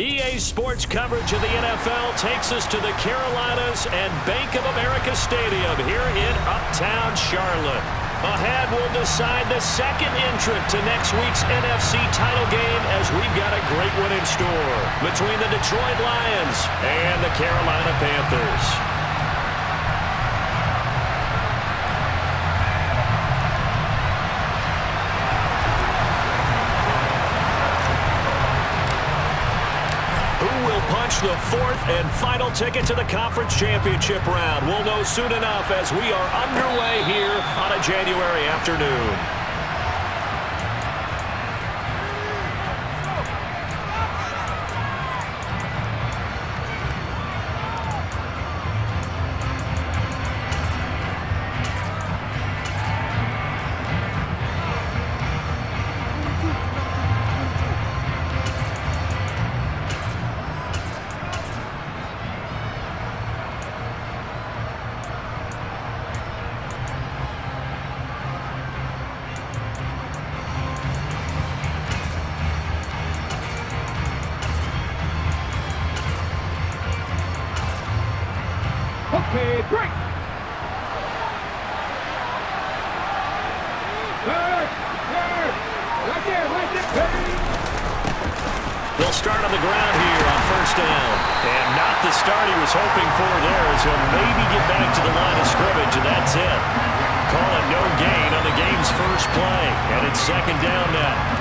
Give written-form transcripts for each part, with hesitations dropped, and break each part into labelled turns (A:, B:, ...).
A: EA Sports coverage of the NFL takes us to the Carolinas and Bank of America Stadium here in Uptown Charlotte. Ahead, we'll decide the second entrant to next week's NFC title game as we've got a great one in store between the Detroit Lions and the Carolina Panthers. The fourth and final ticket to the conference championship round. We'll know soon enough as we are underway here on a January afternoon.
B: Okay, break.
A: They'll start on the ground here on first down. And not the start he was hoping for there, as he'll maybe get back to the line of scrimmage, and that's it. Call it no gain on the game's first play. And it's second down now.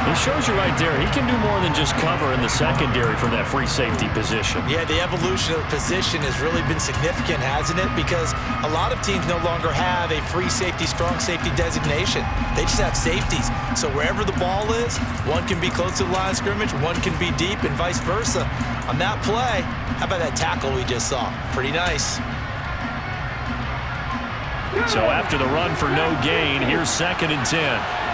A: It shows you right there, he can do more than just cover in the secondary from that free safety position.
C: Yeah, the evolution of the position has really been significant, hasn't it? Because a lot of teams no longer have a free safety, strong safety designation. They just have safeties. So wherever the ball is, one can be close to the line of scrimmage, one can be deep, and vice versa. On that play, how about that tackle we just saw? Pretty nice.
A: So after the run for no gain, here's 2nd and 10.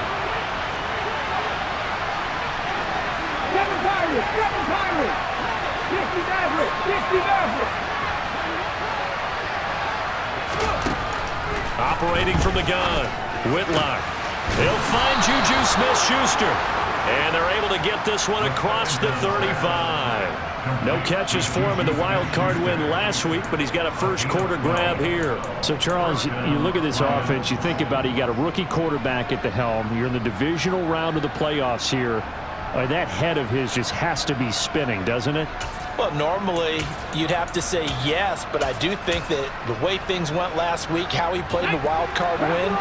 A: Operating from the gun, Whitlock. They'll find Juju Smith-Schuster. And they're able to get this one across the 35. No catches for him in the wild card win last week, but he's got a first quarter grab here.
D: So, Charles, you look at this offense, you think about it, you got a rookie quarterback at the helm. You're in the divisional round of the playoffs here. That head of his just has to be spinning, doesn't it?
C: Well, normally you'd have to say yes, but I do think that the way things went last week, how he played the wild card win,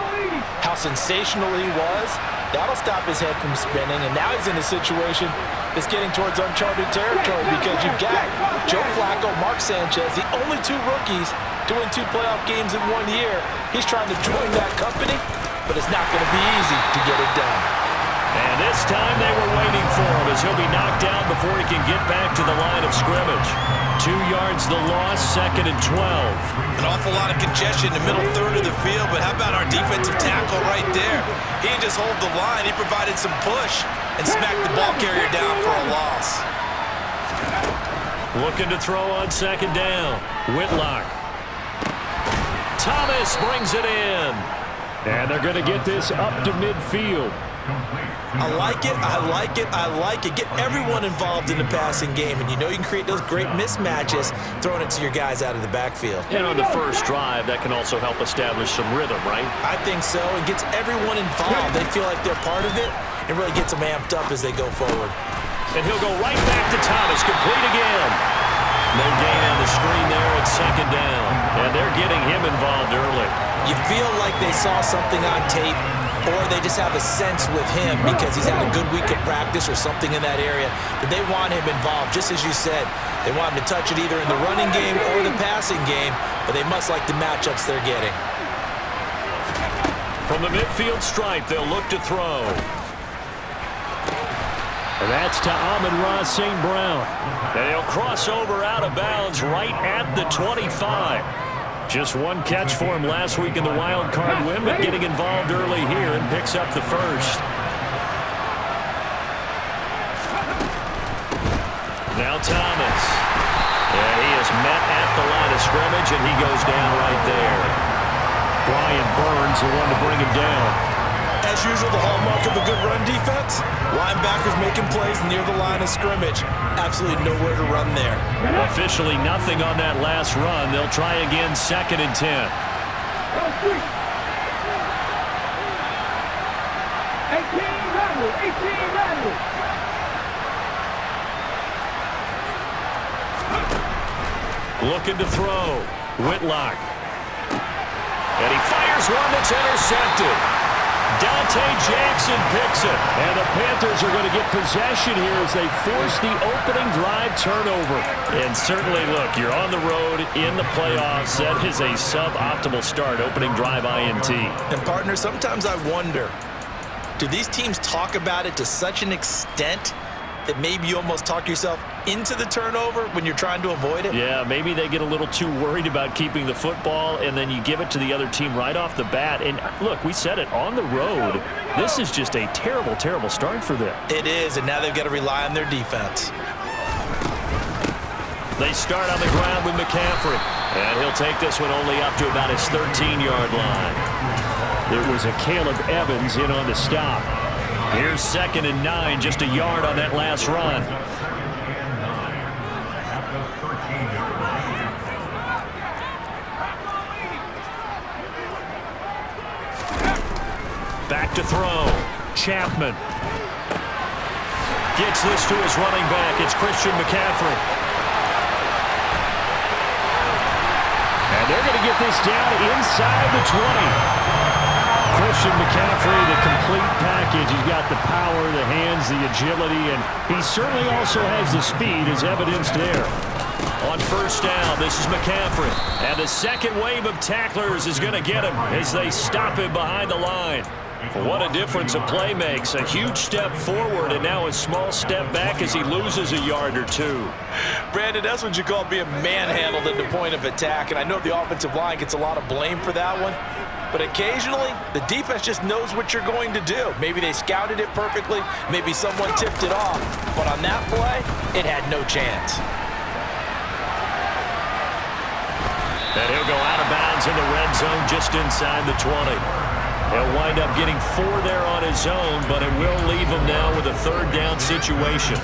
C: how sensational he was, that'll stop his head from spinning. And now he's in a situation that's getting towards uncharted territory because you've got Joe Flacco, Mark Sanchez, the only two rookies doing 2 playoff games in 1 year. He's trying to join that company, but it's not going to be easy to get it done.
A: And this time they were waiting for him as he'll be knocked down before he can get back to the line of scrimmage. 2 yards the loss, 2nd and 12.
C: An awful lot of congestion in the middle third of the field, but how about our defensive tackle right there? He didn't just hold the line, he provided some push and smacked the ball carrier down for a loss.
A: Looking to throw on 2nd down. Whitlock. Thomas brings it in. And they're going to get this up to midfield.
C: I like it, I like it, I like it. Get everyone involved in the passing game, and you know you can create those great mismatches throwing it to your guys out of the backfield.
A: And on the first drive, that can also help establish some rhythm, right?
C: I think so. It gets everyone involved. They feel like they're part of it. It really gets them amped up as they go forward.
A: And he'll go right back to Thomas, complete again. No gain on the screen there at 2nd down. And they're getting him involved early.
C: You feel like they saw something on tape, or they just have a sense with him because he's had a good week of practice or something in that area that they want him involved. Just as you said, they want him to touch it either in the running game or the passing game, but they must like the matchups they're getting.
A: From the midfield stripe, they'll look to throw. And that's to Amon-Ra St. Brown. And he'll cross over out of bounds right at the 25. Just 1 catch for him last week in the wild card win, but getting involved early here and picks up the first. Now Thomas. Yeah, he is met at the line of scrimmage, and he goes down right there. Brian Burns, the one to bring him down.
C: As as usual, the hallmark of a good run defense? Linebackers making plays near the line of scrimmage. Absolutely nowhere to run there.
A: Officially nothing on that last run. They'll try again, 2nd and 10. 18 looking to throw. Whitlock. And he fires one that's intercepted. Dante Jackson picks it. And the Panthers are going to get possession here as they force the opening drive turnover. And certainly, look, you're on the road in the playoffs. That is a suboptimal start, opening drive INT.
C: And, partner, sometimes I wonder, do these teams talk about it to such an extent that maybe you almost talk yourself into the turnover when you're trying to avoid it?
A: Yeah, maybe they get a little too worried about keeping the football, and then you give it to the other team right off the bat. And look, we said it, on the road, this is just a terrible, terrible start for them.
C: It is, and now they've got to rely on their defense.
A: They start on the ground with McCaffrey, and he'll take this one only up to about his 13-yard line.
D: It was a Caleb Evans in on the stop.
A: Here's 2nd and 9, just a yard on that last run. Back to throw. Chapman. Gets this to his running back. It's Christian McCaffrey.
D: And they're going to get this down inside the 20. Christian McCaffrey, the complete package. He's got the power, the hands, the agility, and he certainly also has the speed as evidenced there.
A: On 1st down, this is McCaffrey. And the second wave of tacklers is going to get him as they stop him behind the line. What a difference a play makes. A huge step forward and now a small step back as he loses a yard or two.
C: Brandon, that's what you call being manhandled at the point of attack. And I know the offensive line gets a lot of blame for that one. But occasionally, the defense just knows what you're going to do. Maybe they scouted it perfectly. Maybe someone tipped it off. But on that play, it had no chance.
A: And he'll go out of bounds in the red zone just inside the 20. He'll wind up getting 4 there on his own, but it will leave him now with a 3rd down situation.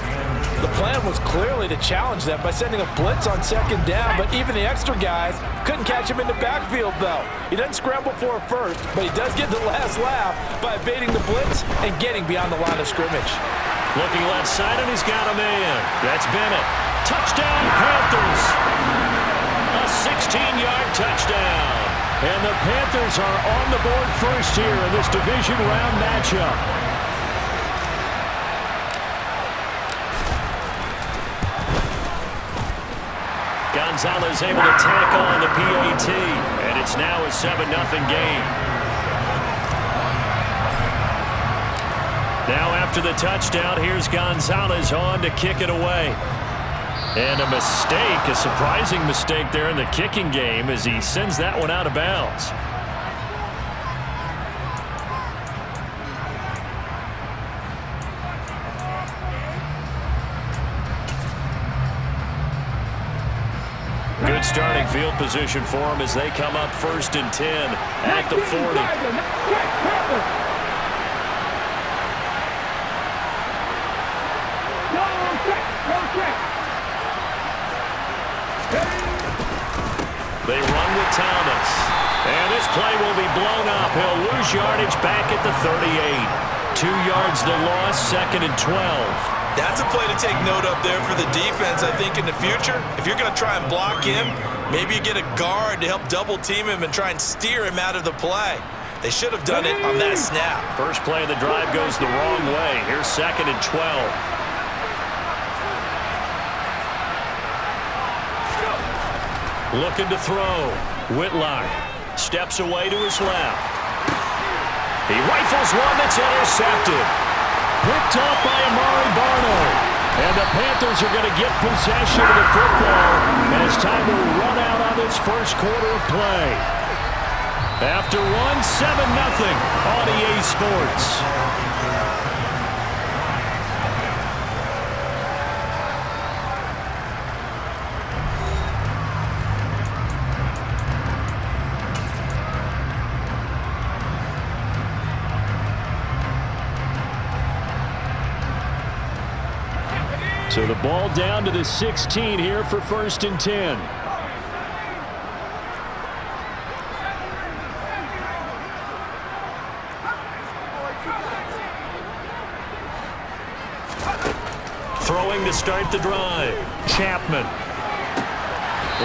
C: The plan was clearly to challenge them by sending a blitz on 2nd down, but even the extra guys couldn't catch him in the backfield, though. He doesn't scramble for a first, but he does get the last laugh by evading the blitz and getting beyond the line of scrimmage.
A: Looking left side, and he's got a man. That's Bennett. Touchdown, Panthers. A 16-yard touchdown.
D: And the Panthers are on the board first here in this division round matchup.
A: Gonzalez able to tack on the PAT, and it's now a 7-0 game. Now after the touchdown, here's Gonzalez on to kick it away. And a mistake, a surprising mistake there in the kicking game as he sends that one out of bounds. Good starting field position for him as they come up 1st and 10 at the 40. They run with Thomas. And this play will be blown up. He'll lose yardage back at the 38. 2 yards the loss, 2nd and 12.
C: That's a play to take note of there for the defense, I think, in the future. If you're going to try and block him, maybe you get a guard to help double-team him and try and steer him out of the play. They should have done it on that snap.
A: First play of the drive goes the wrong way. Here's 2nd and 12. Looking to throw. Whitlock steps away to his left. He rifles one that's intercepted.
D: Picked off by Amari Barno. And the Panthers are going to get possession of the football as time will run out on this first quarter of play. After one, 7-0 on EA Sports. So the ball down to the 16 here for 1st and 10.
A: Throwing to start the drive. Chapman.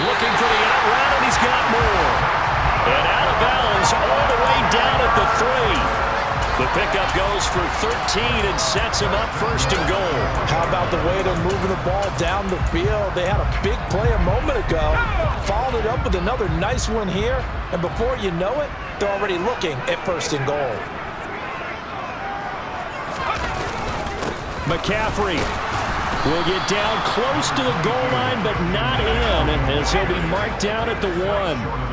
A: Looking for the out route, and he's got more. And out of bounds all the way down at the 3. The pickup goes for 13 and sets him up 1st and goal.
C: How about the way they're moving the ball down the field? They had a big play a moment ago. Followed it up with another nice one here. And before you know it, they're already looking at 1st and goal.
D: McCaffrey will get down close to the goal line, but not in, as he'll be marked down at the 1.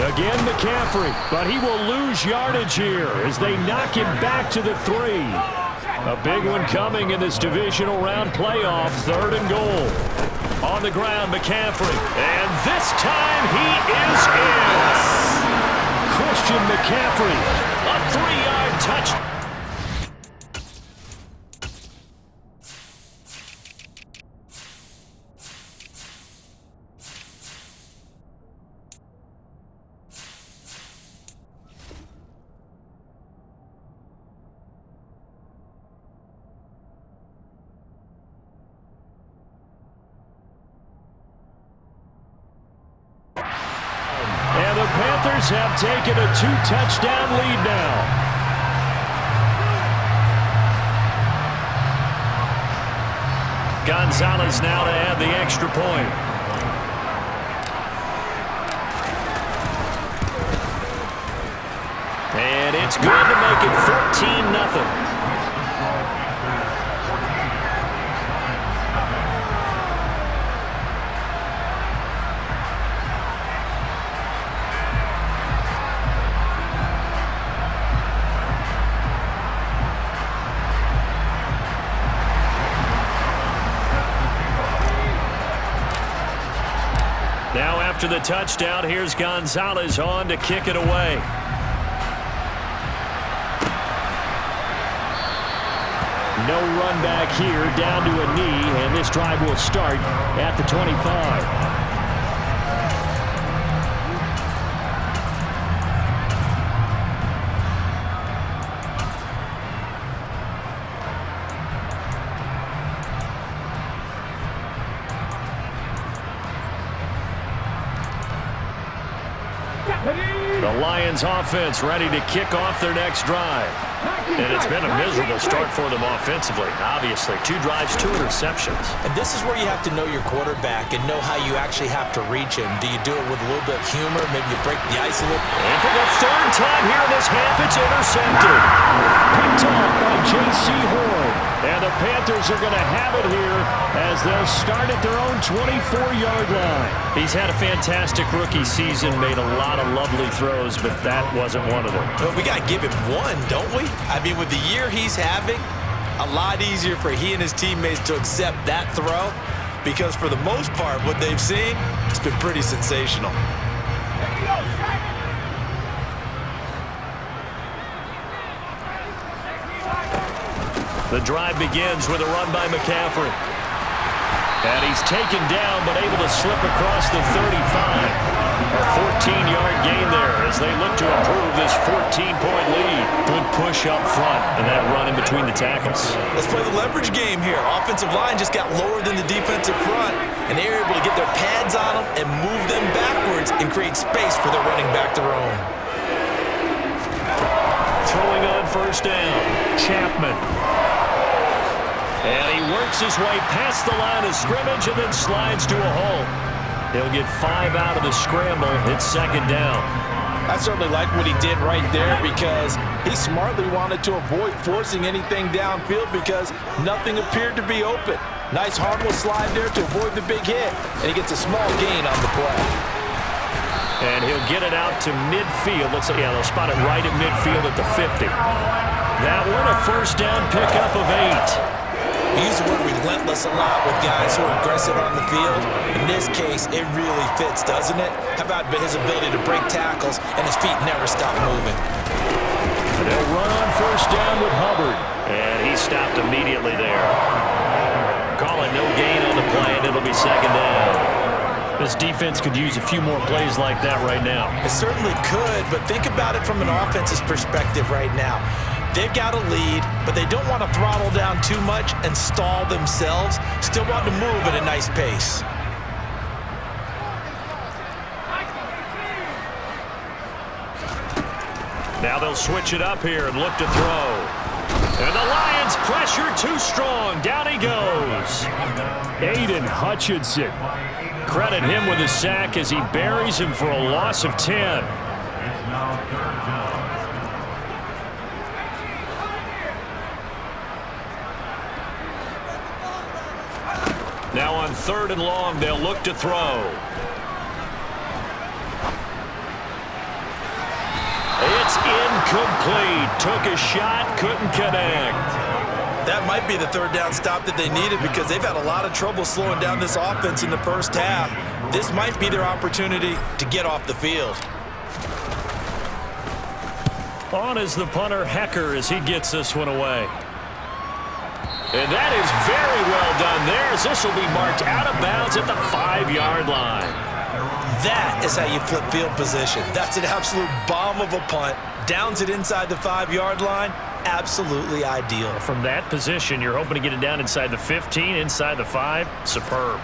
D: Again, McCaffrey, but he will lose yardage here as they knock him back to the 3. A big one coming in this divisional round playoff, 3rd and goal. On the ground, McCaffrey, and this time he is in. Christian McCaffrey, a 3-yard touchdown. Panthers have taken a 2-touchdown lead now. Gonzalez now to add the extra point. And it's good to make it 14-0. Now after the touchdown, here's Gonzalez on to kick it away. No run back here, down to a knee, and this drive will start at the 25. The Lions offense ready to kick off their next drive. And it's been a miserable start for them offensively. Obviously, 2 drives, 2 interceptions.
C: And this is where you have to know your quarterback and know how you actually have to reach him. Do you do it with a little bit of humor? Maybe you break the ice a little?
A: And for the 3rd time here in this half, it's intercepted.
D: Picked off by J.C. Horn. And the Panthers are going to have it here as they'll start at their own 24-yard line.
A: He's had a fantastic rookie season, made a lot of lovely throws, but that wasn't one of them.
C: Well, we got to give him one, don't we? I mean, with the year he's having, a lot easier for he and his teammates to accept that throw because for the most part, what they've seen, it's been pretty sensational.
A: The drive begins with a run by McCaffrey. And he's taken down, but able to slip across the 35. A 14-yard gain there as they look to improve this 14-point lead. Good push up front and that run in between the tackles.
C: Let's play the leverage game here. Offensive line just got lower than the defensive front, and they were able to get their pads on them and move them backwards and create space for their running back to roam.
A: Throwing on 1st down, Chapman. And he works his way past the line of scrimmage and then slides to a halt. He'll get 5 out of the scramble. It's 2nd down.
C: I certainly like what he did right there because he smartly wanted to avoid forcing anything downfield because nothing appeared to be open. Nice harmless slide there to avoid the big hit, and he gets a small gain on the play.
A: And he'll get it out to midfield. Looks like, yeah, they'll spot it right at midfield at the 50. That one a 1st down pickup of 8.
C: We use the word relentless a lot with guys who are aggressive on the field. In this case, it really fits, doesn't it? How about his ability to break tackles and his feet never stop moving?
A: And
D: They'll run on first down with Hubbard.
A: And he stopped immediately there. Calling no gain on the play, and it'll be second down.
D: This defense could use a few more plays like that right now.
C: It certainly could, but think about it from an offense's perspective right now. They've got a lead, but they don't want to throttle down too much and stall themselves. Still want to move at a nice pace.
A: Now they'll switch it up here and look to throw. And the Lions pressure too strong. Down he goes.
D: Aiden Hutchinson. Credit him with a sack as he buries him for a loss of 10.
A: Now on 3rd and long, they'll look to throw. It's incomplete. Took a shot, couldn't connect.
C: That might be the 3rd down stop that they needed because they've had a lot of trouble slowing down this offense in the first half. This might be their opportunity to get off the field.
A: On is the punter, Hecker, as he gets this one away. And that is very well done there, as this will be marked out of bounds at the 5-yard line.
C: That is how you flip field position. That's an absolute bomb of a punt. Downs it inside the 5-yard line. Absolutely ideal.
A: From that position, you're hoping to get it down inside the 15, inside the 5. Superb.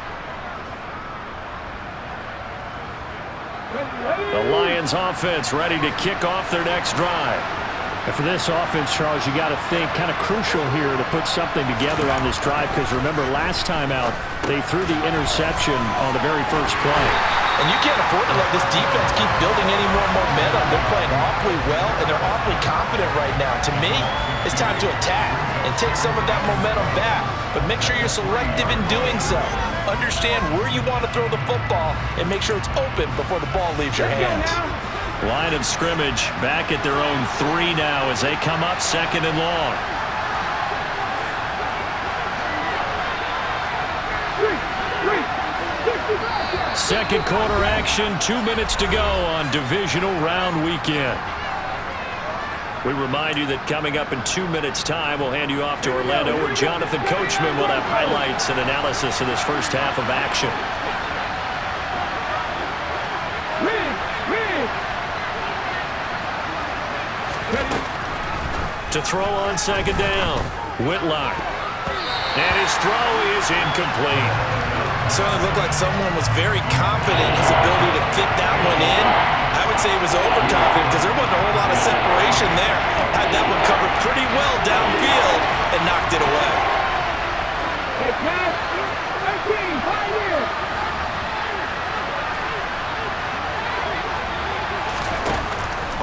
A: The Lions offense ready to kick off their next drive.
D: And for this offense, Charles, you got to think kind of crucial here to put something together on this drive, because remember last time out they threw the interception on the very first play.
C: And you can't afford to let this defense keep building any more momentum. They're playing awfully well, and they're awfully confident right now. To me, it's time to attack and take some of that momentum back. But make sure you're selective in doing so. Understand where you want to throw the football and make sure it's open before the ball leaves your hands.
A: Line of scrimmage back at their own 3 now as they come up 2nd and long. Second quarter action, 2 minutes to go on divisional round weekend. We remind you that coming up in 2 minutes' time, we'll hand you off to Orlando, where Jonathan Coachman will have highlights and analysis of this first half of action. To throw on 2nd down, Whitlock. And his throw is incomplete.
C: Certainly looked like someone was very confident in his ability to fit that one in. I would say he was overconfident because there wasn't a whole lot of separation there. Had that one covered pretty well downfield and knocked it away.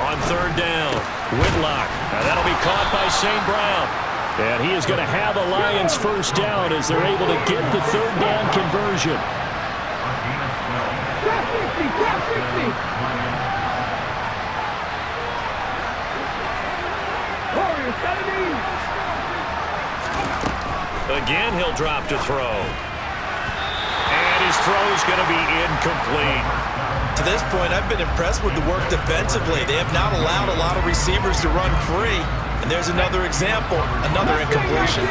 A: On 3rd down, Whitlock. Now that'll be caught by St. Brown. And he is going to have a Lions first down as they're able to get the 3rd down conversion. Again, he'll drop to throw. And his throw is going to be incomplete.
C: To this point, I've been impressed with the work defensively. They have not allowed a lot of receivers to run free. And there's another example, another incompletion.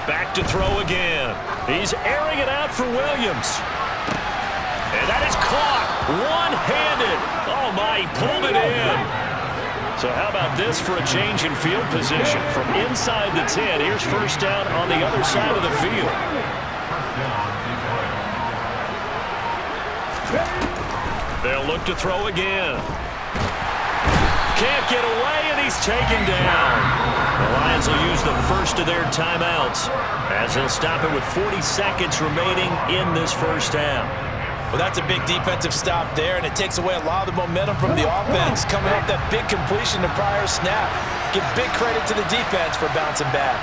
A: Back to throw again. He's airing it out for Williams. And that is caught one-handed. Oh, my, he pulled it in. So how about this for a change in field position? From inside the 10, here's first down on the other side of the field. They'll look to throw again. Can't get away, and he's taken down. The Lions will use the first of their timeouts as they'll stop it with 40 seconds remaining in this first half.
C: Well, that's a big defensive stop there, and it takes away a lot of the momentum from the offense coming off that big completion the prior snap. Give big credit to the defense for bouncing back.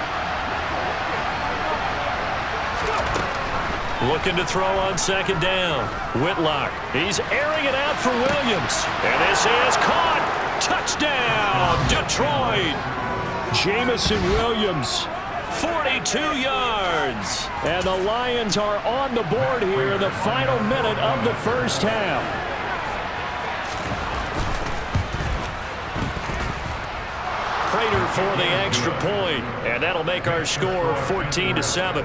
A: Looking to throw on 2nd down. Whitlock. He's airing it out for Williams. And this is caught. Touchdown, Detroit.
D: Jamison Williams.
A: 42 yards.
D: And the Lions are on the board here in the final minute of the first half.
A: Prater for the extra point, and that'll make our score 14-7.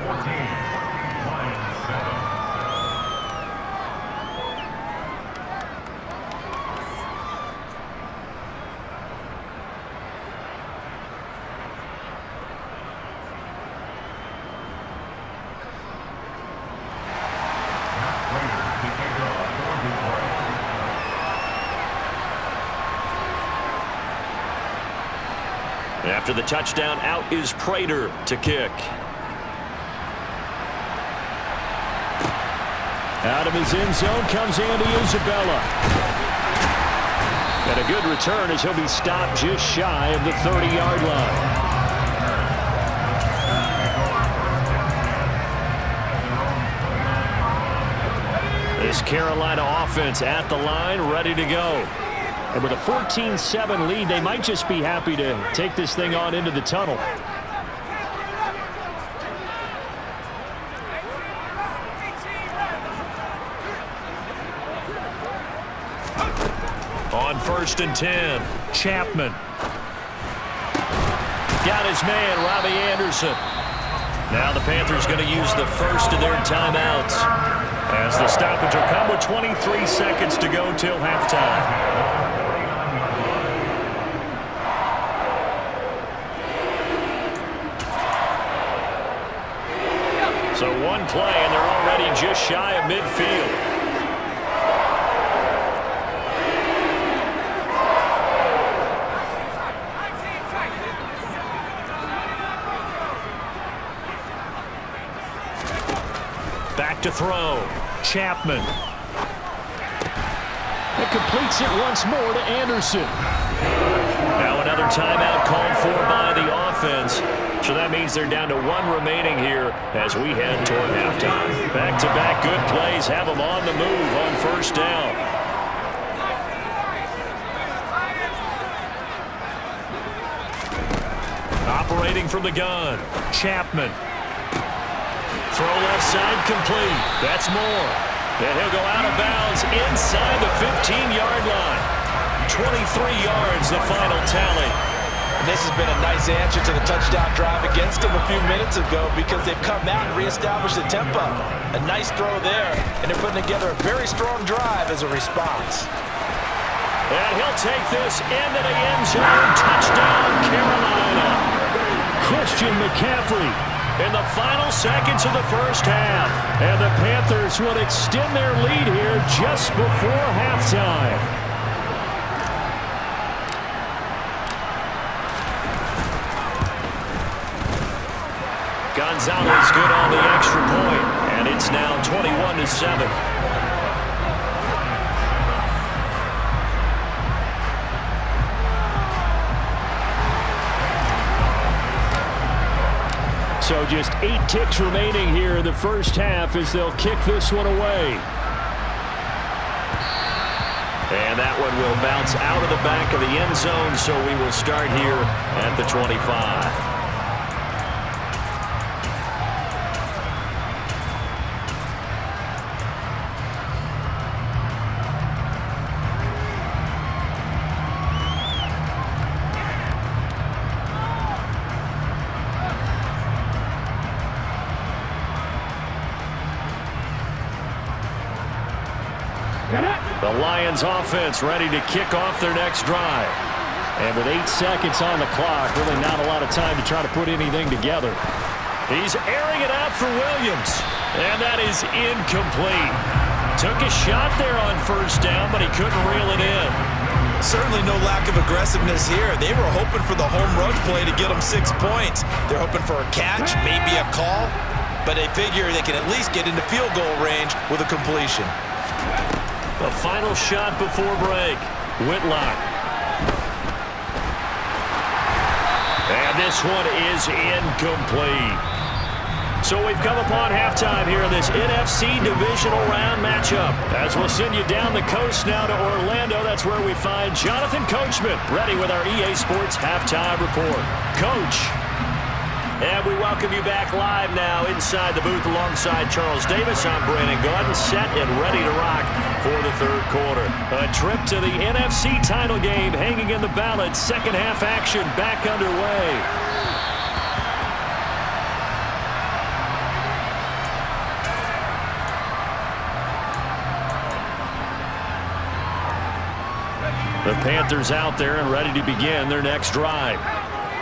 A: After the touchdown, out is Prater to kick.
D: Out of his end zone comes Andy Isabella. And a good return as he'll be stopped just shy of the 30-yard line. This Carolina offense at the line, ready to go. And with a 14-7 lead, they might just be happy to take this thing on into the tunnel.
A: On 1st and 10, Chapman. Got his man, Robbie Anderson. Now the Panthers going to use the first of their timeouts, as the stoppage will come with 23 seconds to go till halftime. So one play, and they're already just shy of midfield. Back to throw. Chapman.
D: It completes it once more to Anderson.
A: Now another timeout called for by the offense. So that means they're down to one remaining here as we head toward halftime. Back-to-back good plays have them on the move on first down. Operating from the gun, Chapman. Throw left side complete. That's more. And he'll go out of bounds inside the 15-yard line. 23 yards, the final tally.
C: This has been a nice answer to the touchdown drive against them a few minutes ago, because they've come out and reestablished the tempo. A nice throw there, and they're putting together a very strong drive as a response.
A: And he'll take this into the end zone. Touchdown, Carolina.
D: Christian McCaffrey.
A: In the final seconds of the first half.
D: And the Panthers will extend their lead here just before halftime.
A: Gonzalez good on the extra point, and it's now 21-7.
D: So just 8 ticks remaining here in the first half as they'll kick this one away.
A: And that one will bounce out of the back of the end zone, so we will start here at the 25. The Lions offense ready to kick off their next drive.
D: And with 8 seconds on the clock, really not a lot of time to try to put anything together.
A: He's airing it out for Williams. And that is incomplete. Took a shot there on first down, but he couldn't reel it in.
C: Certainly no lack of aggressiveness here. They were hoping for the home run play to get them 6 points. They're hoping for a catch, maybe a call, but they figure they can at least get into field goal range with a completion.
A: The final shot before break. Whitlock. And this one is incomplete. So we've come upon halftime here in this NFC divisional round matchup. As we'll send you down the coast now to Orlando, that's where we find Jonathan Coachman, ready with our EA Sports halftime report. Coach. And we welcome you back live now inside the booth alongside Charles Davis. I'm Brandon Gordon, set and ready to rock for the third quarter. A trip to the NFC title game hanging in the balance. Second half action back underway. The Panthers out there and ready to begin their next drive.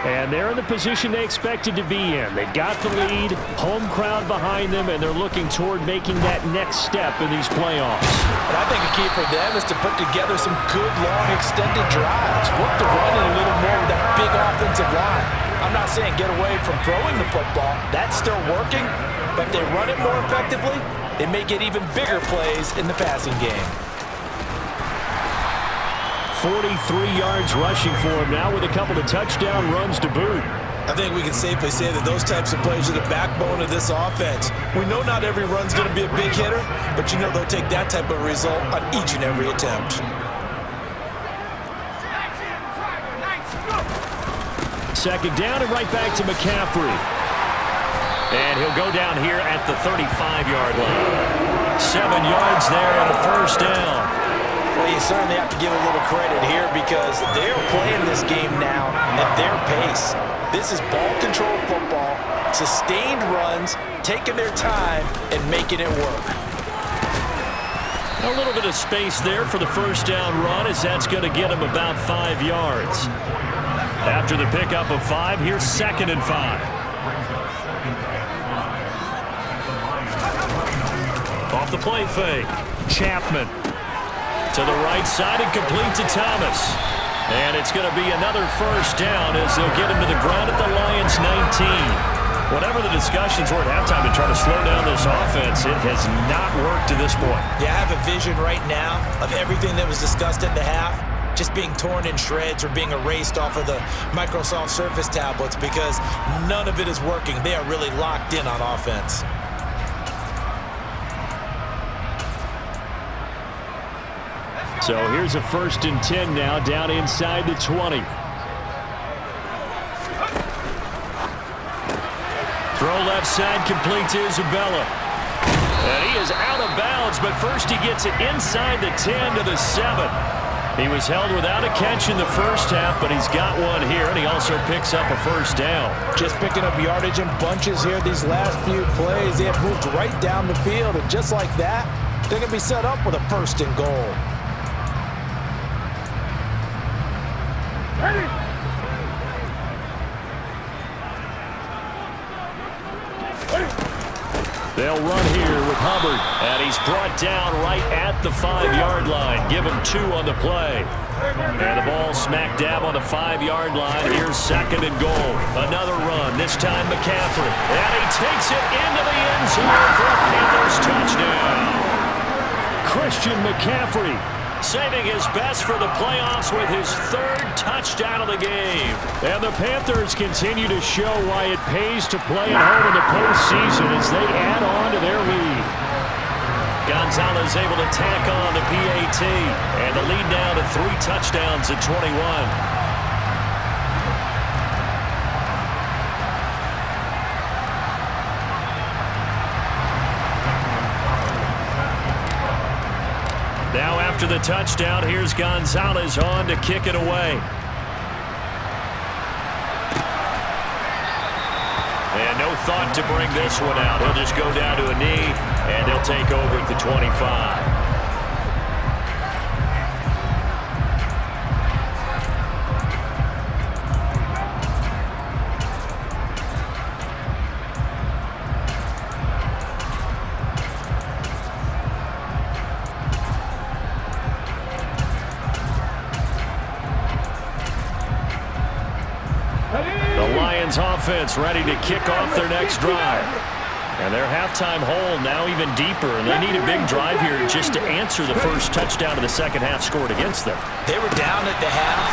A: And they're in the position they expected to be in. They've got the lead, home crowd behind them, and they're looking toward making that next step in these playoffs.
C: And I think a key for them is to put together some good, long, extended drives. Work the run in a little more with that big offensive line. I'm not saying get away from throwing the football. That's still working. But if they run it more effectively, they may get even bigger plays in the passing game.
A: 43 yards rushing for him now with a couple of touchdown runs to boot.
B: I think we can safely say that those types of plays are the backbone of this offense. We know not every run's going to be a big hitter, but you know they'll take that type of result on each and every attempt.
A: Second down and right back to McCaffrey. And he'll go down here at the 35-yard line. 7 yards there and a first down.
C: Well, you certainly have to give a little credit here because they're playing this game now at their pace. This is ball control football, sustained runs, taking their time, and making it work.
A: A little bit of space there for the first down run as that's going to get him about 5 yards. After the pickup of 5, here's 2nd and 5. Off the play fake. Chapman. To the right side and complete to Thomas. And it's going to be another first down as they'll get him to the ground at the Lions 19. Whatever the discussions were at halftime to try to slow down this offense, it has not worked to this point.
B: Yeah, I have a vision right now of everything that was discussed at the half just being torn in shreds or being erased off of the Microsoft Surface tablets because none of it is working. They are really locked in on offense.
A: So here's a 1st and 10 now down inside the 20. Throw left side complete to Isabella. And he is out of bounds, but first he gets it inside the 10 to the 7. He was held without a catch in the first half, but he's got one here, and he also picks up a first down.
C: Just picking up yardage in bunches here these last few plays. They have moved right down the field, and just like that, they're going to be set up with a 1st and goal.
A: They'll run here with Hubbard, and he's brought down right at the 5-yard line. Give him 2 on the play. And the ball smack dab on the 5-yard line. Here's 2nd and goal. Another run, this time McCaffrey. And he takes it into the end zone for a Panthers touchdown. Christian McCaffrey saving his best for the playoffs with his 3rd touchdown of the game. And the Panthers continue to show why it pays to play at home in the postseason as they add on to their lead. Gonzalez able to tack on the PAT, and the lead now to 3 touchdowns at 21. Now after the touchdown, here's Gonzalez on to kick it away. And no thought to bring this one out. He'll just go down to a knee, and they'll take over at the 25. Offense ready to kick off their next drive. And their halftime hole now even deeper, and they need a big drive here just to answer the first touchdown of the second half scored against them.
B: They were down at the half.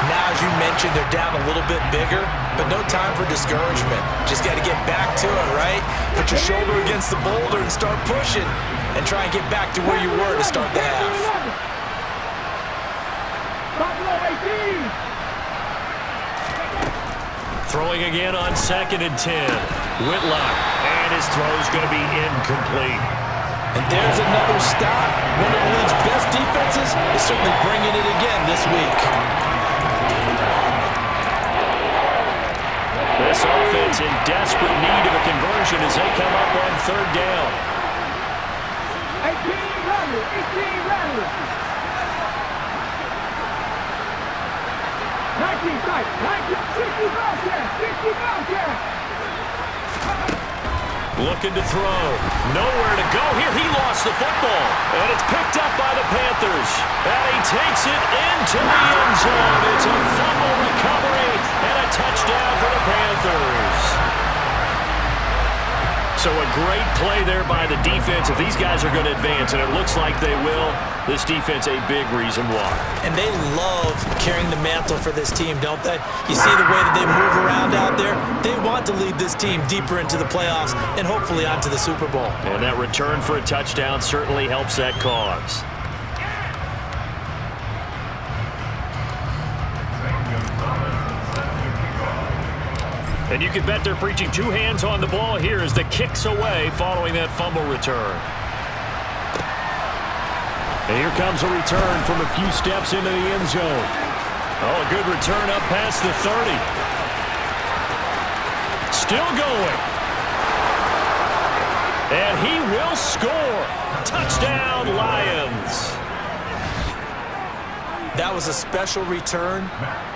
B: Now, as you mentioned, they're down a little bit bigger, but no time for discouragement. Just got to get back to it, right? Put your shoulder against the boulder and start pushing and try and get back to where you were to start the half.
A: Throwing again on 2nd and 10. Whitlock, and his throw's going to be incomplete.
C: And there's another stop. One of the league's best defenses is certainly bringing it again this week.
A: This offense in desperate need of a conversion as they come up on 3rd down.
E: 18 runners. 19 strikes. 60 Bobcats.
A: Looking to throw. Nowhere to go here. He lost the football. And it's picked up by the Panthers. And he takes it into the end zone. It's a fumble recovery and a touchdown for the Panthers. So a great play there by the defense. If these guys are going to advance, and it looks like they will, this defense a big reason why.
B: And they love carrying the mantle for this team, don't they? You see the way that they move around out there? They want to lead this team deeper into the playoffs and hopefully onto the Super Bowl.
A: And that return for a touchdown certainly helps that cause. And you can bet they're preaching 2 hands on the ball here as the kick's away following that fumble return. And here comes a return from a few steps into the end zone. Oh, a good return up past the 30. Still going. And he will score. Touchdown, Lions.
B: That was a special return,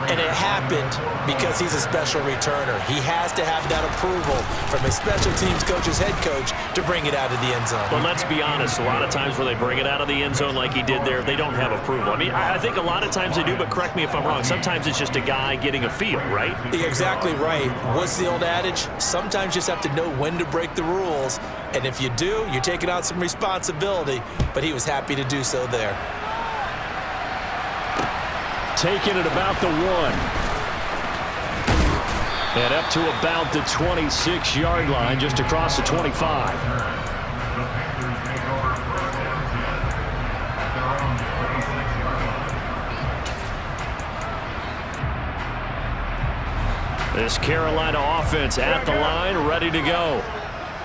B: and it happened because he's a special returner. He has to have that approval from his special teams coach's head coach to bring it out of the end zone.
A: But let's be honest, a lot of times when they bring it out of the end zone like he did there, they don't have approval. I mean, I think a lot of times they do, but correct me if I'm wrong. Sometimes it's just a guy getting a feel, right?
B: You're exactly right. What's the old adage? Sometimes you just have to know when to break the rules, and if you do, you're taking on some responsibility, but he was happy to do so there.
D: Taking it about the 1. And up to about the 26-yard line, just across the 25.
A: This Carolina offense at the line, ready to go.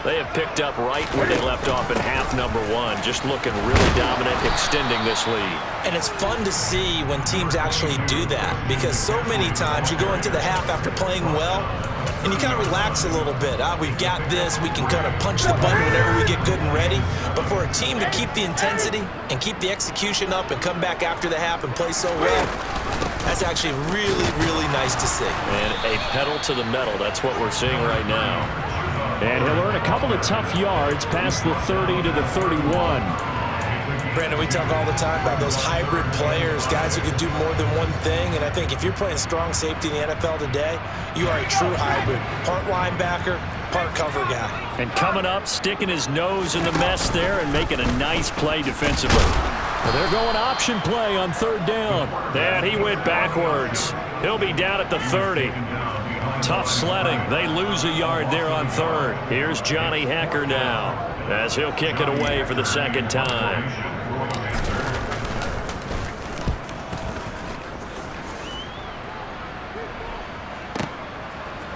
A: They have picked up right where they left off in half number 1, just looking really dominant, extending this lead.
B: And it's fun to see when teams actually do that, because so many times you go into the half after playing well, and you kind of relax a little bit. We've got this. We can kind of punch the button whenever we get good and ready. But for a team to keep the intensity and keep the execution up and come back after the half and play so well, that's actually really, really nice to see.
A: And a pedal to the metal. That's what we're seeing right now.
D: And he'll earn a couple of tough yards past the 30 to the 31.
B: Brandon, we talk all the time about those hybrid players, guys who can do more than one thing. And I think if you're playing strong safety in the NFL today, you are a true hybrid. Part linebacker, part cover guy.
A: And coming up, sticking his nose in the mess there and making a nice play defensively.
D: Well, they're going option play on 3rd down.
A: And he went backwards. He'll be down at the 30. Tough sledding. They lose a yard there on 3rd. Here's Johnny Hekker now as he'll kick it away for the 2nd time.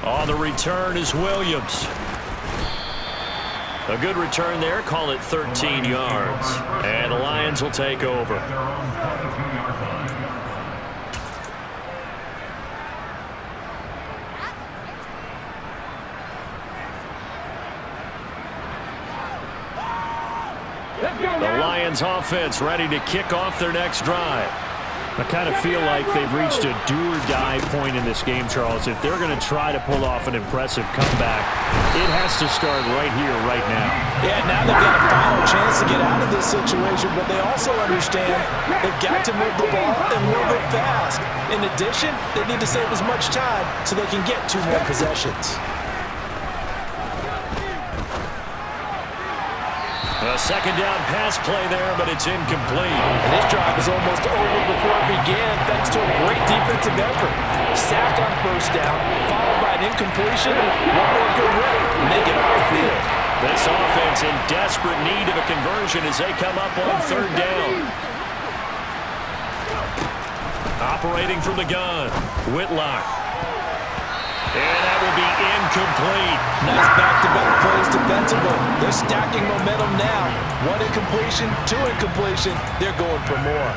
A: On the return is Williams. A good return there. Call it 13 yards. And the Lions will take over. The Lions offense ready to kick off their next drive.
D: I kind of feel like they've reached a do-or-die point in this game, Charles. If they're going to try to pull off an impressive comeback, it has to start right here, right now.
C: Yeah, now they've got a final chance to get out of this situation, but they also understand they've got to move the ball and move it fast. In addition, they need to save as much time so they can get 2 more possessions.
A: A second down pass play there, but it's incomplete.
C: And this drive is almost over before it began thanks to a great defensive effort. Sack on first down, followed by an incompletion. One more good run, and they get off the field.
A: This offense in desperate need of a conversion as they come up on third down. Operating from the gun, Whitlock. And that will be incomplete.
C: Nice back-to-back plays defensively. They're stacking momentum now. One incompletion, two incompletion. They're going for more.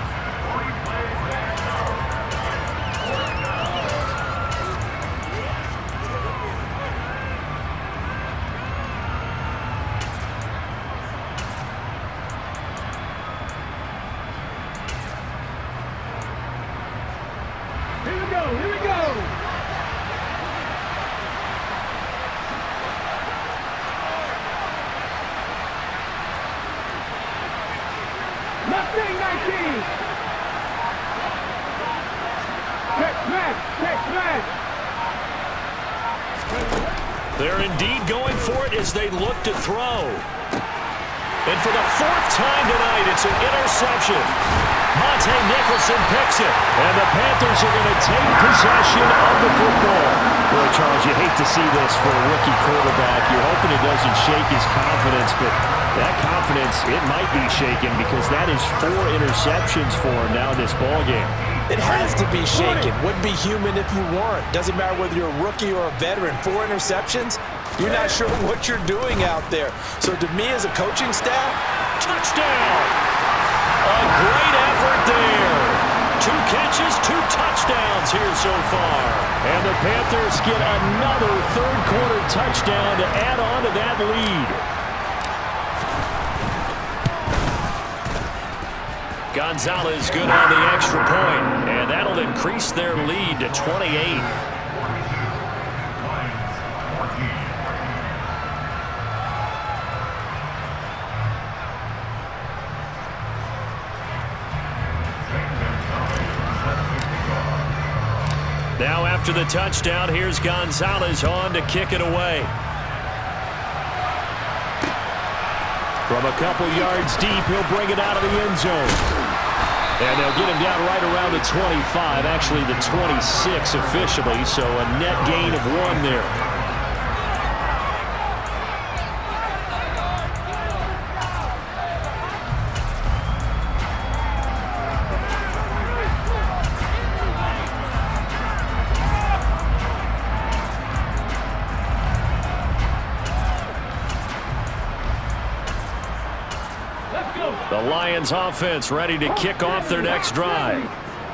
E: Here we go, here we go. Left wing 19. Check smash.
A: They're indeed going for it as they look to throw. And for the fourth time tonight, it's an interception. Monte Nicholson picks it. And the Panthers are going to take possession of the football. Boy, Charles, you hate to see this for a rookie quarterback. You're hoping it doesn't shake his confidence, but that confidence, it might be shaken because that is 4 interceptions for him now in this ballgame.
C: It has to be shaken. Wouldn't be human if you weren't. Doesn't matter whether you're a rookie or a veteran. 4 interceptions, you're not sure what you're doing out there. So to me as a coaching staff,
A: Touchdown! A great effort there. 2 catches, 2 touchdowns here so far. And the Panthers get another third-quarter touchdown to add on to that lead. Gonzalez good on the extra point, and that'll increase their lead to 28. Now after the touchdown, here's Gonzalez on to kick it away. From a couple yards deep, he'll bring it out of the end zone. And they'll get him down right around the 25, actually the 26 officially, so a net gain of 1 there. The Lions offense ready to kick off their next drive.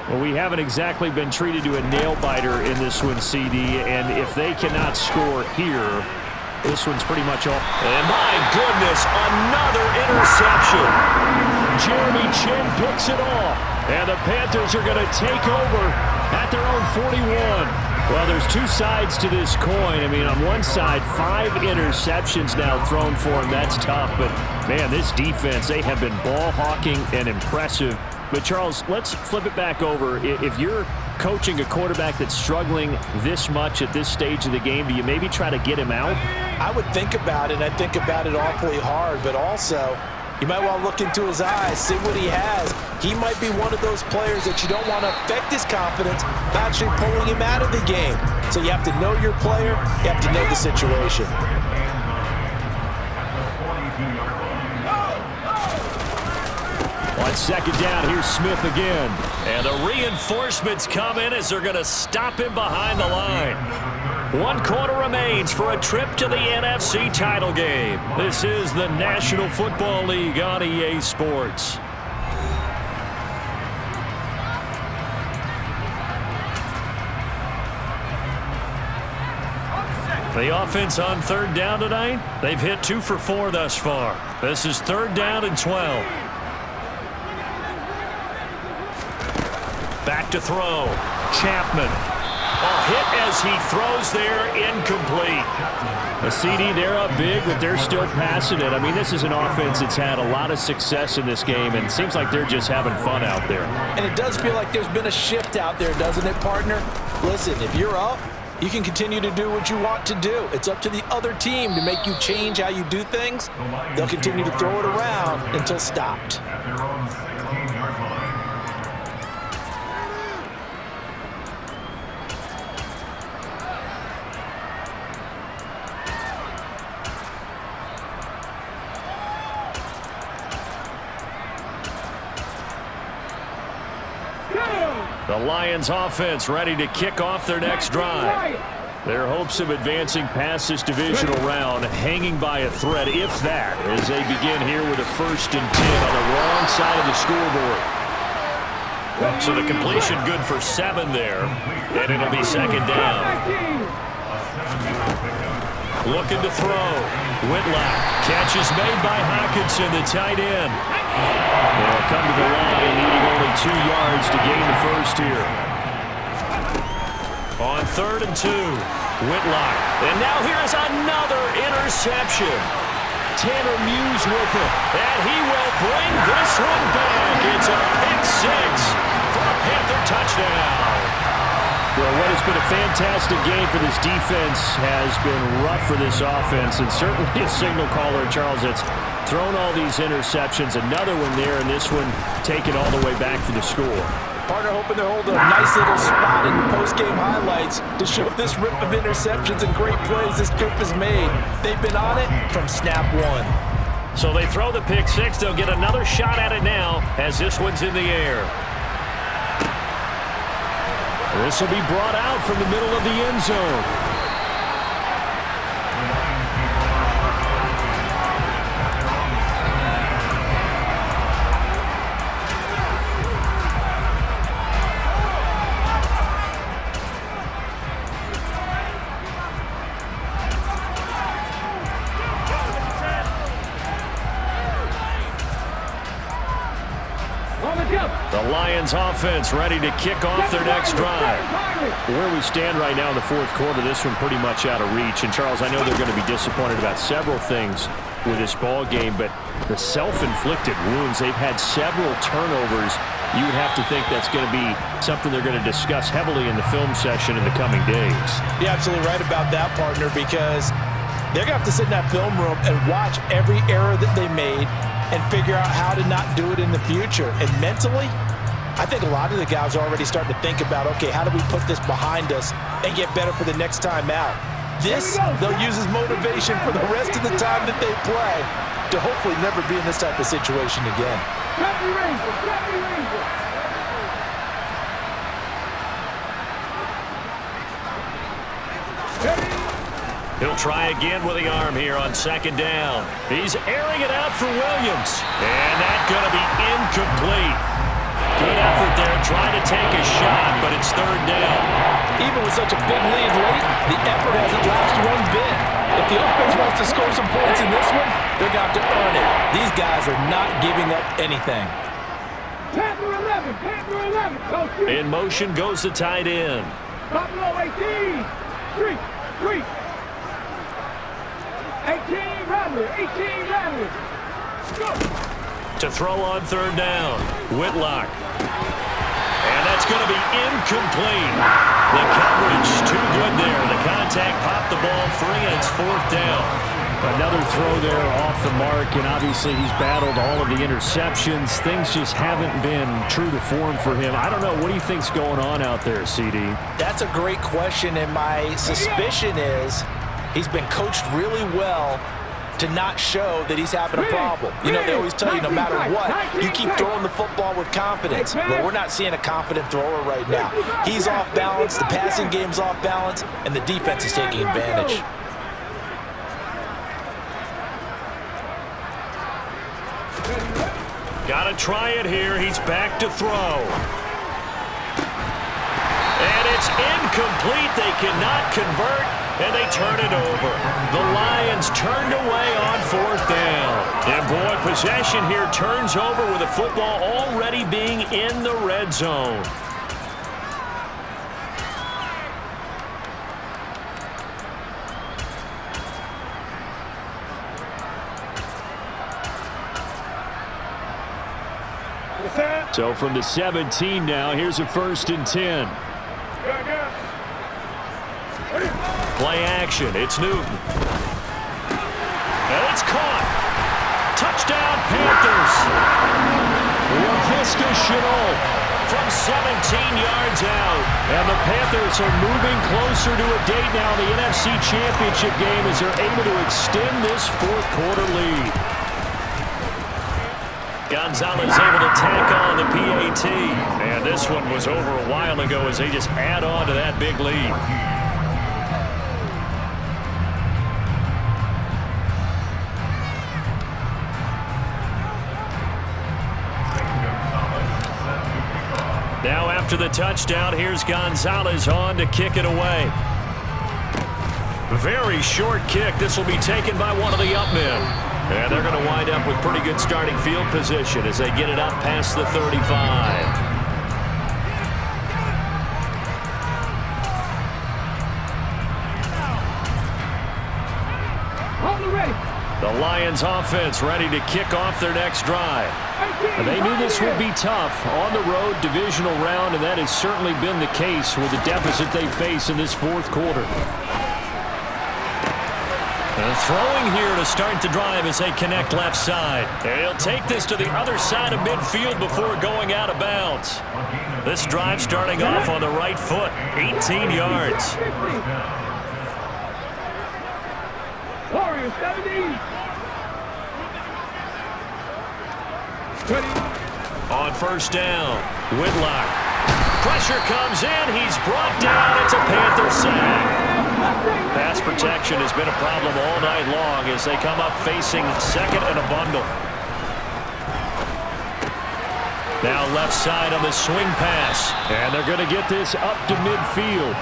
A: Well, we haven't exactly been treated to a nail-biter in this one, CD, and if they cannot score here, this one's pretty much all. And my goodness, another interception. Jeremy Chin picks it off, and the Panthers are going to take over at their own 41. Well, there's 2 sides to this coin. I mean, on one side, 5 interceptions now thrown for him. That's tough, but, man, this defense, they have been ball hawking and impressive. But, Charles, let's flip it back over. If you're coaching a quarterback that's struggling this much at this stage of the game, do you maybe try to get him out?
C: I would think about it. I think about it awfully hard, but also you might want to look into his eyes, see what he has. He might be one of those players that you don't want to affect his confidence by actually pulling him out of the game. So you have to know your player. You have to know the situation.
A: On second down, here's Smith again. And the reinforcements come in as they're going to stop him behind the line. 1 quarter remains for a trip to the NFC title game. This is the National Football League on EA Sports. The offense on third down tonight, they've hit 2 for 4 thus far. This is 3rd down and 12. Back to throw. Chapman. A hit as he throws there, incomplete. The CD, they're up big, but they're still passing it. I mean, this is an offense that's had a lot of success in this game, and it seems like they're just having fun out there.
C: And it does feel like there's been a shift out there, doesn't it, partner? Listen, if you're up, You can continue to do what you want to do. It's up to the other team to make you change how you do things. They'll continue to throw it around until stopped.
D: The Lions offense ready to kick off their next drive. Their hopes of advancing past this divisional round hanging by a thread, if that, as they begin here with a 1st and 10 on the wrong side of the scoreboard.
A: So the completion good for 7 there, and it'll be 2nd down. Looking to throw. Whitlock. Catch is made by Hockenson, the tight end. They'll come to the line, needing only 2 yards to gain the first here. On 3rd and 2, Whitlock. And now here's another interception. Tanner Muse with it, and he will bring this one back. It's a pick 6 for a Panther touchdown.
D: Well, what has been a fantastic game for this defense has been rough for this offense, and certainly a signal caller, Charles, that's thrown all these interceptions. Another one there, and this one taken all the way back for the score.
C: Partner hoping to hold a nice little spot in the post-game highlights to show this rip of interceptions and great plays this group has made. They've been on it from snap 1.
A: So they throw the pick 6. They'll get another shot at it now as this one's in the air.
D: This will be brought out from the middle of the end zone. The Lions offense ready to kick off their next drive. Where we stand right now in the 4th quarter, this one pretty much out of reach. And Charles, I know they're going to be disappointed about several things with this ball game, but the self-inflicted wounds, they've had several turnovers. You would have to think that's going to be something they're going to discuss heavily in the film session in the coming days.
C: You're absolutely right about that, partner, because they're going to have to sit in that film room and watch every error that they made and figure out how to not do it in the future. And mentally, I think a lot of the guys are already starting to think about, okay, how do we put this behind us and get better for the next time out? This, they'll use as motivation for the rest of the time that they play to hopefully never be in this type of situation again.
A: He'll try again with the arm here on 2nd down. He's airing it out for Williams. And that's going to be incomplete. Good effort there, trying to take a shot, but it's 3rd down.
C: Even with such a big lead late, the effort hasn't lasted one bit. If the offense wants to score some points in this one, they're going to have to earn it. These guys are not giving up anything.
E: Panther 11, Panther 11. Go shoot.
A: In motion goes the tight end.
E: Buffalo 18. 3. 18 Rattler, 18 Rattler. Go.
A: To throw on 3rd down, Whitlock. And that's going to be incomplete. The coverage too good there. The contact popped the ball free, and it's 4th down.
D: Another throw there off the mark, and obviously he's battled all of the interceptions. Things just haven't been true to form for him. I don't know. What do you think's going on out there, CD?
C: That's a great question, and my suspicion is he's been coached really well to not show that he's having a problem. You know, they always tell you no matter what, you keep throwing the football with confidence. But we're not seeing a confident thrower right now. He's off balance, the passing game's off balance, and the defense is taking advantage.
A: Got to try it here. He's back to throw. And it's incomplete. They cannot convert, and they turn it over. The Lions turned away on 4th down. And boy, possession here turns over with the football already being in the red zone.
D: So from the 17 now, here's a 1st and 10.
A: Play action. It's Newton. And it's caught. Touchdown, Panthers. LaVista Chenault from 17 yards out. And the Panthers are moving closer to a date now in the NFC Championship game as they're able to extend this fourth quarter lead. Gonzalez able to tack on the PAT. And this one was over a while ago as they just add on to that big lead. Now after the touchdown, here's Gonzalez on to kick it away. Very short kick. This will be taken by one of the up men. And they're going to wind up with pretty good starting field position as they get it up past the 35. The Lions offense ready to kick off their next drive. And they knew this would be tough on the road divisional round, and that has certainly been the case with the deficit they face in this fourth quarter. Throwing here to start the drive as they connect left side. And he'll take this to the other side of midfield before going out of bounds. This drive starting off on the right foot, 18 yards.
E: Warriors 70.
A: On first down, Whitlock. Pressure comes in. He's brought down. It's a Panther sack. Pass protection has been a problem all night long as they come up facing second and a bundle. Now left side on the swing pass. And they're going to get this up to midfield.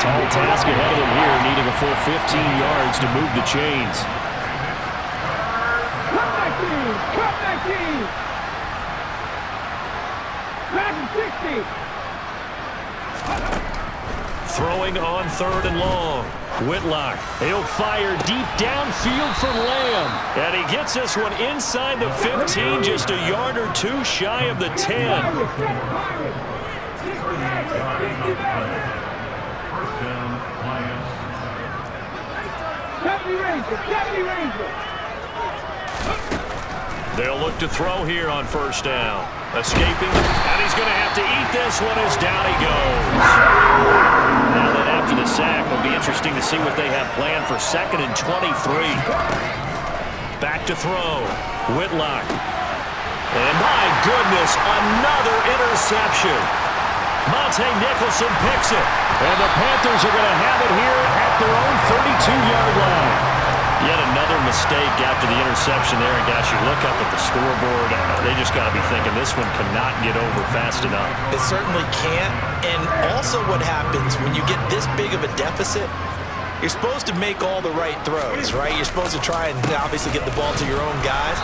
A: Tall task ahead of them here, needing a full 15 yards to move the chains.
E: Cut back team. Back to 60.
A: Throwing on third and long. Whitlock. He'll fire deep downfield for Lamb. And he gets this one inside the 15, just a yard or two shy of the 10. They'll look to throw here on first down. Escaping, and he's going to have to eat this one as down he goes. Now that after the sack, it'll be interesting to see what they have planned for second and 23. Back to throw. Whitlock. And my goodness, another interception. Monte Nicholson picks it. And the Panthers are going to have it here at their own 32-yard line. Yet another mistake after the interception there. And gosh, you look up at the scoreboard, they just got to be thinking this one cannot get over fast enough.
B: It certainly can't. And also what happens when you get this big of a deficit, you're supposed to make all the right throws, right? You're supposed to try and obviously get the ball to your own guys.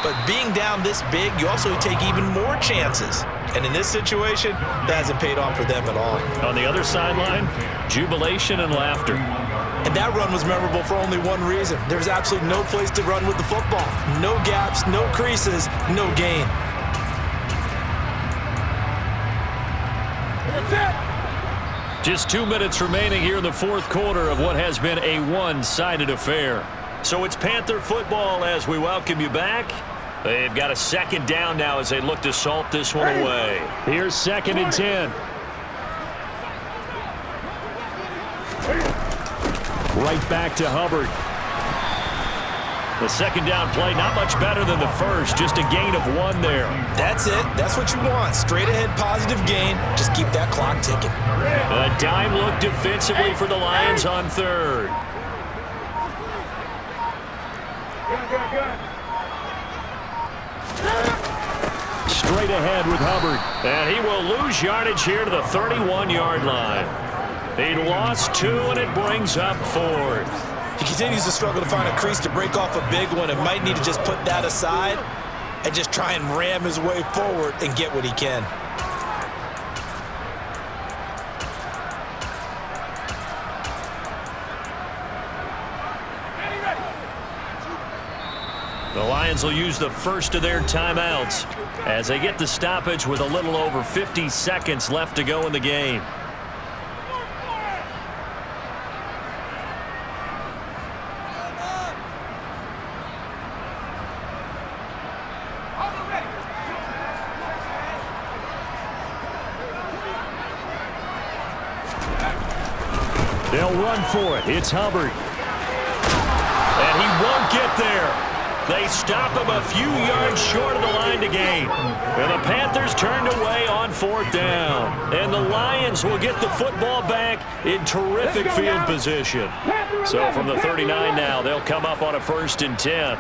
B: But being down this big, you also take even more chances. And in this situation, that hasn't paid off for them at all.
A: On the other sideline, jubilation and laughter.
B: And that run was memorable for only one reason. There's absolutely no place to run with the football. No gaps, no creases, no gain.
A: Just 2 minutes remaining here in the fourth quarter of what has been a one-sided affair. So it's Panther football as we welcome you back. They've got a second down now as they look to salt this one away. Here's second and 10. Right back to Hubbard. The second down play, not much better than the first, just a gain of 1 there.
B: That's it. That's what you want. Straight ahead positive gain. Just keep that clock ticking.
A: A dime look defensively for the Lions on third. Straight ahead with Hubbard. And he will lose yardage here to the 31-yard line. He lost 2, and it brings up 4th.
B: He continues to struggle to find a crease to break off a big one and might need to just put that aside and just try and ram his way forward and get what he can.
A: The Lions will use the first of their timeouts as they get the stoppage with a little over 50 seconds left to go in the game.
D: They'll run for it. It's Hubbard.
A: And he won't get there. They stop him a few yards short of the line to gain. And the Panthers turned away on 4th down. And the Lions will get the football back in terrific field position. So from the 39 now, they'll come up on a 1st and 10.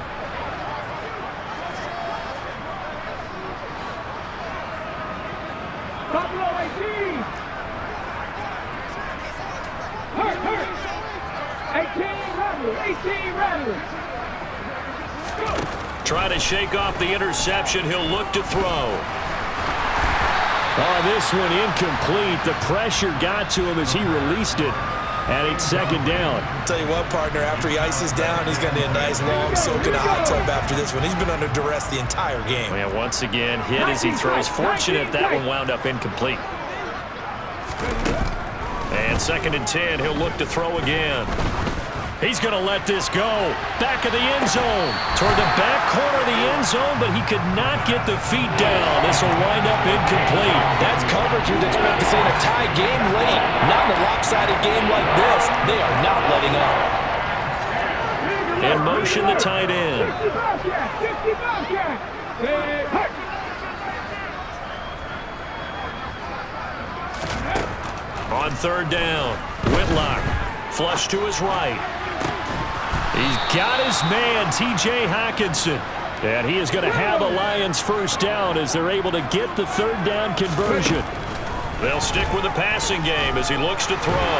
E: Buffalo 18. Hurt. 18 Rattlers.
A: Try to shake off the interception. He'll look to throw.
D: Oh, this one incomplete. The pressure got to him as he released it. And it's 2nd down.
B: I'll tell you what, partner, after he ices down, he's going to need a nice long soak in a hot tub after this one. He's been under duress the entire game.
A: And once again, hit as he throws. Fortunate that one wound up incomplete. And 2nd and 10, he'll look to throw again. He's going to let this go. Back of the end zone. Toward the back corner of the end zone, but he could not get the feet down. This will wind up incomplete.
C: That's coverage you'd expect to see in a tie game late. Not in a lopsided game like this. They are not letting up.
A: In motion, the tight end.
E: 50 Bobcat.
A: On 3rd down, Whitlock. Flush to his right. He's got his man, T.J. Hockenson. And he is going to have a Lions 1st down as they're able to get the 3rd down conversion. They'll stick with the passing game as he looks to throw.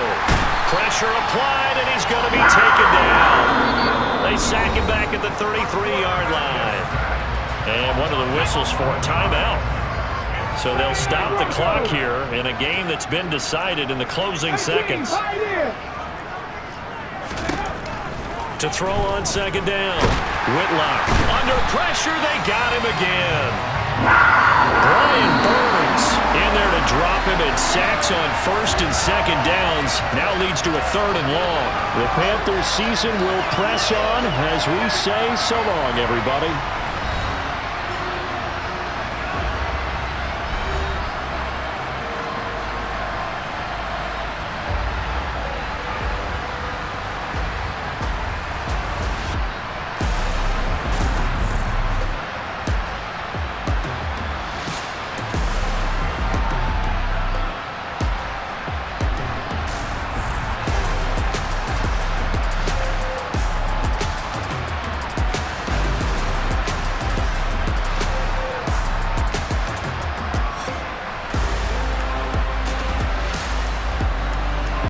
A: Pressure applied, and he's going to be taken down. They sack him back at the 33-yard line. And one of the whistles for a timeout. So they'll stop the clock here in a game that's been decided in the closing seconds. To throw on 2nd down. Whitlock under pressure. They got him again. Brian Burns in there to drop him, and sacks on 1st and 2nd downs. Now leads to a 3rd and long.
D: The Panthers season will press on as we say so long, everybody.